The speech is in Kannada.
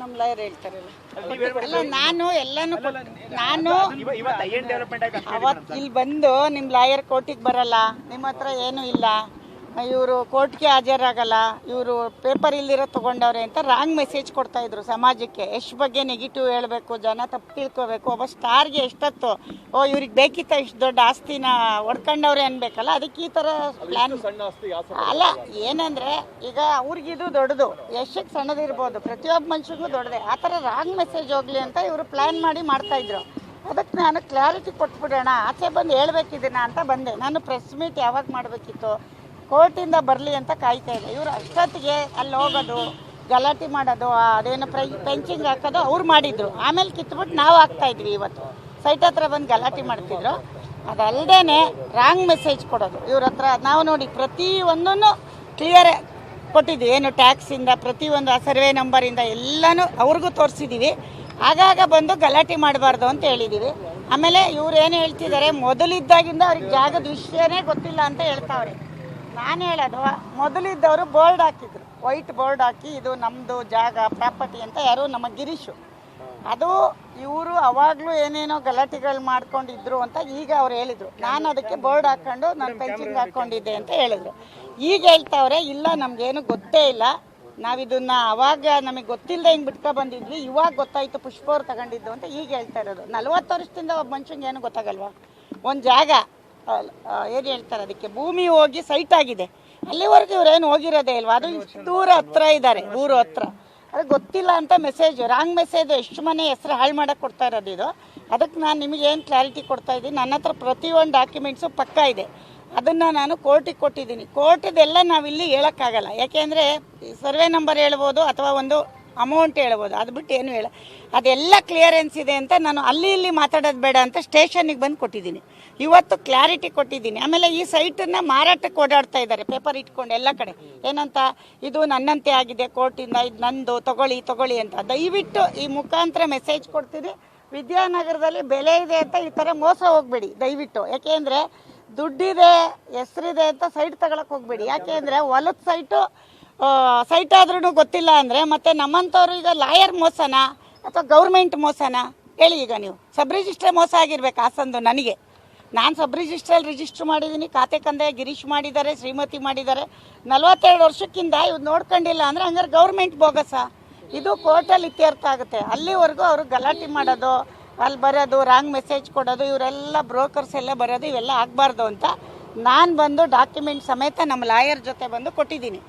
ನಮ್ಮ ಲಾಯರ್ ಹೇಳ್ತಾರಲ್ಲ ಅಲ್ಲ ನಾನು ಎಲ್ಲಾನು ನಾನು ಅವತ್ತು ಇಲ್ಲಿ ಬಂದು ನಿಮ್ಮ ಲಾಯರ್ ಕೋರ್ಟಿಗೆ ಬರಲ್ಲ, ನಿಮ್ಮ ಹತ್ರ ಏನೂ ಇಲ್ಲ, ಇವರು ಕೋರ್ಟ್ಗೆ ಹಾಜರಾಗಲ್ಲ, ಇವರು ಪೇಪರ್ ಇಲ್ಲಿರೋ ತೊಗೊಂಡವ್ರೆ ಅಂತ ರಾಂಗ್ ಮೆಸೇಜ್ ಕೊಡ್ತಾ ಇದ್ರು ಸಮಾಜಕ್ಕೆ. ಎಷ್ಟು ಬಗ್ಗೆ ನೆಗೆಟಿವ್ ಹೇಳಬೇಕು, ಜನ ತಪ್ಪು ತಿಳ್ಕೋಬೇಕು. ಒಬ್ಬ ಸ್ಟಾರ್ಗೆ ಎಷ್ಟೊತ್ತು ಇವ್ರಿಗೆ ಬೇಕಿತ್ತ ಇಷ್ಟು ದೊಡ್ಡ ಆಸ್ತಿನ ಹೊಡ್ಕೊಂಡವ್ರೆ ಅನ್ಬೇಕಲ್ಲ, ಅದಕ್ಕೆ ಈ ಥರ ಪ್ಲ್ಯಾನ್ ಅಲ್ಲ. ಏನಂದರೆ ಈಗ ಅವ್ರಿಗಿದು ದೊಡ್ಡದು, ಎಷ್ಟಕ್ಕೆ ಸಣ್ಣದಿರ್ಬೋದು, ಪ್ರತಿಯೊಬ್ಬ ಮನುಷ್ಯರಿಗೂ ದೊಡ್ಡದೆ. ಆ ಥರ ರಾಂಗ್ ಮೆಸೇಜ್ ಹೋಗಲಿ ಅಂತ ಇವರು ಪ್ಲ್ಯಾನ್ ಮಾಡಿ ಮಾಡ್ತಾಯಿದ್ರು. ಅದಕ್ಕೆ ನಾನು ಕ್ಲಾರಿಟಿ ಕೊಟ್ಬಿಡೋಣ, ಆಚೆ ಬಂದು ಹೇಳ್ಬೇಕಿದ್ದೀನ ಅಂತ ಬಂದೆ. ನಾನು ಪ್ರೆಸ್ ಮೀಟ್ ಯಾವಾಗ ಮಾಡಬೇಕಿತ್ತು, ಕೋರ್ಟಿಂದ ಬರಲಿ ಅಂತ ಕಾಯ್ತಾ ಇಲ್ಲ. ಇವರು ಅಷ್ಟೊತ್ತಿಗೆ ಅಲ್ಲಿ ಹೋಗೋದು, ಗಲಾಟೆ ಮಾಡೋದು, ಅದೇನೋ ಪೆಂಚಿಂಗ್ ಹಾಕೋದು ಅವ್ರು ಮಾಡಿದ್ರು. ಆಮೇಲೆ ಕಿತ್ಬಿಟ್ಟು ನಾವು ಹಾಕ್ತಾಯಿದ್ವಿ. ಇವತ್ತು ಸೈಟ್ ಹತ್ರ ಬಂದು ಗಲಾಟೆ ಮಾಡ್ತಿದ್ರು. ಅದಲ್ಲದೆ ರಾಂಗ್ ಮೆಸೇಜ್ ಕೊಡೋದು ಇವ್ರ ಹತ್ರ. ನಾವು ನೋಡಿ ಪ್ರತಿಯೊಂದನ್ನು ಕ್ಲಿಯರ್ ಕೊಟ್ಟಿದ್ವಿ, ಏನು ಟ್ಯಾಕ್ಸಿಂದ ಪ್ರತಿಯೊಂದು ಆ ಸರ್ವೆ ನಂಬರಿಂದ ಎಲ್ಲನೂ ಅವ್ರಿಗೂ ತೋರಿಸಿದ್ದೀವಿ. ಆಗಾಗ ಬಂದು ಗಲಾಟೆ ಮಾಡಬಾರ್ದು ಅಂತ ಹೇಳಿದ್ದೀವಿ. ಆಮೇಲೆ ಇವ್ರು ಏನು ಹೇಳ್ತಿದ್ದಾರೆ, ಮೊದಲಿದ್ದಾಗಿಂದ ಅವ್ರಿಗೆ ಜಾಗದ ವಿಷಯನೇ ಗೊತ್ತಿಲ್ಲ ಅಂತ ಹೇಳ್ತಾವ್ರೆ. ನಾನು ಹೇಳೋದು, ಮೊದಲಿದ್ದವರು ಬೋರ್ಡ್ ಹಾಕಿದ್ರು, ವೈಟ್ ಬೋರ್ಡ್ ಹಾಕಿ ಇದು ನಮ್ಮದು ಜಾಗ ಪ್ರಾಪರ್ಟಿ ಅಂತ. ಯಾರು ನಮ್ಮ ಗಿರೀಶು, ಅದು ಇವರು ಅವಾಗಲೂ ಏನೇನೋ ಗಲಾಟೆಗಳು ಮಾಡ್ಕೊಂಡಿದ್ರು ಅಂತ ಈಗ ಅವ್ರು ಹೇಳಿದರು. ನಾನು ಅದಕ್ಕೆ ಬೋರ್ಡ್ ಹಾಕ್ಕೊಂಡು ನಾನು ಪೆನ್ಸಿಂಗ್ ಹಾಕ್ಕೊಂಡಿದ್ದೆ ಅಂತ ಹೇಳಿದ್ರು. ಈಗ ಹೇಳ್ತಾವ್ರೆ ಇಲ್ಲ ನಮಗೇನು ಗೊತ್ತೇ ಇಲ್ಲ, ನಾವಿದನ್ನು ಅವಾಗ ನಮಗೆ ಗೊತ್ತಿಲ್ಲದೆ ಹಿಂಗೆ ಬಿಟ್ಕೊ ಬಂದಿದ್ವಿ, ಇವಾಗ ಗೊತ್ತಾಯಿತು ಪುಷ್ಪವ್ರು ತಗೊಂಡಿದ್ದು ಅಂತ ಈಗ ಹೇಳ್ತಾ ಇರೋದು. 40 ವರ್ಷದಿಂದ ಒಬ್ಬ ಮನುಷ್ಯಂಗೆ ಏನು ಗೊತ್ತಾಗಲ್ವಾ? ಒಂದು ಜಾಗ ಏನು ಹೇಳ್ತಾರೆ ಅದಕ್ಕೆ, ಭೂಮಿ ಹೋಗಿ ಸೈಟ್ ಆಗಿದೆ, ಅಲ್ಲಿವರೆಗೂ ಇವ್ರೇನು ಹೋಗಿರೋದೇ ಇಲ್ವಾ? ಅದು ಇಷ್ಟು ದೂರ ಹತ್ರ ಇದ್ದಾರೆ, ಊರು ಹತ್ರ. ಅದು ಗೊತ್ತಿಲ್ಲ ಅಂತ ಮೆಸೇಜು, ರಾಂಗ್ ಮೆಸೇಜ್ ಎಷ್ಟು ಮನೆ ಹೆಸರು ಹಾಳು ಮಾಡೋಕ್ಕೆ ಕೊಡ್ತಾ ಇರೋದು ಇದು. ಅದಕ್ಕೆ ನಾನು ನಿಮಗೇನು ಕ್ಲಾರಿಟಿ ಕೊಡ್ತಾ ಇದ್ದೀನಿ, ನನ್ನ ಹತ್ರ ಪ್ರತಿಯೊಂದು ಡಾಕ್ಯುಮೆಂಟ್ಸು ಪಕ್ಕ ಇದೆ. ಅದನ್ನು ನಾನು ಕೋರ್ಟಿಗೆ ಕೊಟ್ಟಿದ್ದೀನಿ. ಕೋರ್ಟಿದೆಲ್ಲ ನಾವಿಲ್ಲಿ ಹೇಳೋಕ್ಕಾಗಲ್ಲ, ಯಾಕೆಂದರೆ ಸರ್ವೆ ನಂಬರ್ ಹೇಳ್ಬೋದು ಅಥವಾ ಒಂದು ಅಮೌಂಟ್ ಹೇಳ್ಬೋದು, ಅದು ಬಿಟ್ಟು ಏನು ಹೇಳ. ಅದೆಲ್ಲ ಕ್ಲಿಯರೆನ್ಸ್ ಇದೆ ಅಂತ ನಾನು ಅಲ್ಲಿ ಇಲ್ಲಿ ಮಾತಾಡೋದು ಬೇಡ ಅಂತ ಸ್ಟೇಷನ್ನಿಗೆ ಬಂದು ಕೊಟ್ಟಿದ್ದೀನಿ. ಇವತ್ತು ಕ್ಲಾರಿಟಿ ಕೊಟ್ಟಿದ್ದೀನಿ. ಆಮೇಲೆ ಈ ಸೈಟನ್ನು ಮಾರಾಟಕ್ಕೆ ಓಡಾಡ್ತಾ ಇದ್ದಾರೆ ಪೇಪರ್ ಇಟ್ಕೊಂಡು ಎಲ್ಲ ಕಡೆ. ಏನಂತ, ಇದು ನನ್ನಂತೆ ಆಗಿದೆ ಕೋರ್ಟಿಂದ, ಇದು ನಂದು, ತಗೊಳ್ಳಿ ಅಂತ. ದಯವಿಟ್ಟು ಈ ಮುಖಾಂತರ ಮೆಸೇಜ್ ಕೊಡ್ತೀನಿ, ವಿದ್ಯಾನಗರದಲ್ಲಿ ಬೆಲೆ ಇದೆ ಅಂತ ಈ ಥರ ಮೋಸ ಹೋಗಬೇಡಿ ದಯವಿಟ್ಟು. ಯಾಕೆಂದರೆ ದುಡ್ಡಿದೆ, ಹೆಸರಿದೆ ಅಂತ ಸೈಟ್ ತಗೊಳಕ್ಕೆ ಹೋಗಬೇಡಿ. ಯಾಕೆಂದರೆ ಹೊಲದ ಸೈಟ್ ಆದ್ರೂ ಗೊತ್ತಿಲ್ಲ ಅಂದರೆ ಮತ್ತೆ ನಮ್ಮಂಥವ್ರು ಈಗ ಲಾಯರ್ ಮೋಸನಾ ಅಥವಾ ಗೌರ್ಮೆಂಟ್ ಮೋಸನಾ ಹೇಳಿ? ಈಗ ನೀವು ಸಬ್ ರಿಜಿಸ್ಟ್ರೇ ಮೋಸ ಆಗಿರ್ಬೇಕು ಹಾಸಂದು. ನಾನು ಸಬ್ ರಿಜಿಸ್ಟ್ರಲ್ಲಿ ರಿಜಿಸ್ಟ್ರ್ ಮಾಡಿದ್ದೀನಿ, ಖಾತೆ ಕಂದಾಯ ಗಿರೀಶ್ ಮಾಡಿದ್ದಾರೆ, ಶ್ರೀಮತಿ ಮಾಡಿದ್ದಾರೆ. 42 ವರ್ಷಕ್ಕಿಂತ ಇವ್ರು ನೋಡ್ಕೊಂಡಿಲ್ಲ ಅಂದರೆ ಹಂಗಾರೆ ಗೌರ್ಮೆಂಟ್ ಬೋಗಸ. ಇದು ಕೋರ್ಟಲ್ಲಿ ಇತ್ಯರ್ಥ ಆಗುತ್ತೆ. ಅಲ್ಲಿವರೆಗೂ ಅವರು ಗಲಾಟೆ ಮಾಡೋದು, ಅಲ್ಲಿ ಬರೋದು, ರಾಂಗ್ ಮೆಸೇಜ್ ಕೊಡೋದು, ಇವರೆಲ್ಲ ಬ್ರೋಕರ್ಸ್ ಎಲ್ಲ ಬರೋದು, ಇವೆಲ್ಲ ಆಗಬಾರ್ದು ಅಂತ ನಾನು ಬಂದು ಡಾಕ್ಯುಮೆಂಟ್ ಸಮೇತ ನಮ್ಮ ಲಾಯರ್ ಜೊತೆ ಬಂದು ಕೊಟ್ಟಿದ್ದೀನಿ.